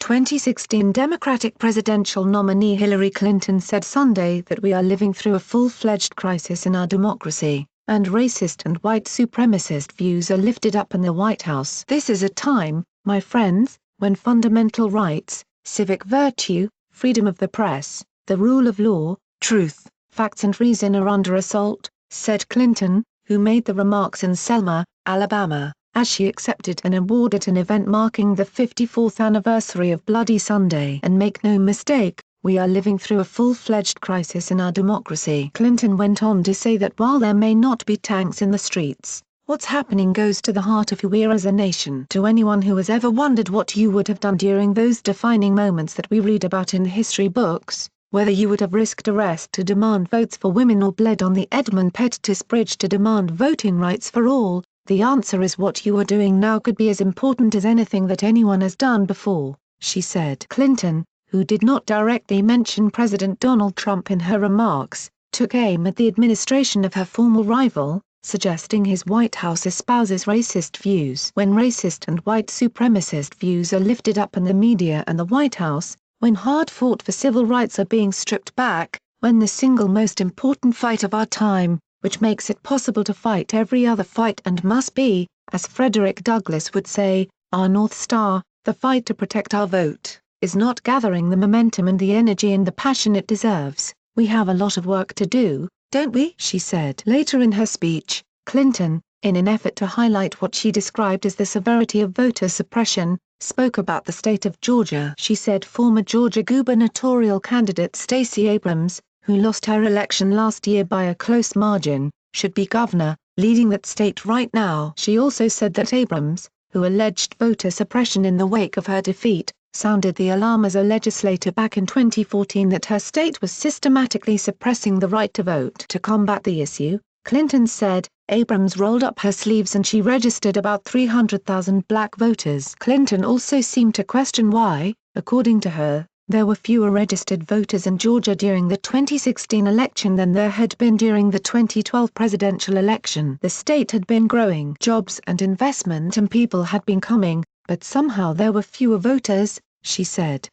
2016 Democratic presidential nominee Hillary Clinton said Sunday that we are living through a full-fledged crisis in our democracy, and racist and white supremacist views are lifted up in the White House. This is a time, my friends, when fundamental rights, civic virtue, freedom of the press, the rule of law, truth, facts and reason are under assault, said Clinton, who made the remarks in Selma, Alabama, as she accepted an award at an event marking the 54th anniversary of Bloody Sunday. And make no mistake, we are living through a full-fledged crisis in our democracy. Clinton went on to say that while there may not be tanks in the streets, what's happening goes to the heart of who we are as a nation. To anyone who has ever wondered what you would have done during those defining moments that we read about in history books, whether you would have risked arrest to demand votes for women or bled on the Edmund Pettus Bridge to demand voting rights for all, the answer is what you are doing now could be as important as anything that anyone has done before, she said. Clinton, who did not directly mention President Donald Trump in her remarks, took aim at the administration of her former rival, suggesting his White House espouses racist views. When racist and white supremacist views are lifted up in the media and the White House, when hard-fought for civil rights are being stripped back, when the single most important fight of our time, which makes it possible to fight every other fight and must be, as Frederick Douglass would say, our North Star, the fight to protect our vote, is not gathering the momentum and the energy and the passion it deserves, we have a lot of work to do, don't we? She said. Later in her speech, Clinton, in an effort to highlight what she described as the severity of voter suppression, spoke about the state of Georgia. She said former Georgia gubernatorial candidate Stacey Abrams, who lost her election last year by a close margin, should be governor, leading that state right now. She also said that Abrams, who alleged voter suppression in the wake of her defeat, sounded the alarm as a legislator back in 2014 that her state was systematically suppressing the right to vote. To combat the issue, Clinton said, Abrams rolled up her sleeves and she registered about 300,000 black voters. Clinton also seemed to question why, according to her, there were fewer registered voters in Georgia during the 2016 election than there had been during the 2012 presidential election. The state had been growing. Jobs and investment and people had been coming, but somehow there were fewer voters, she said.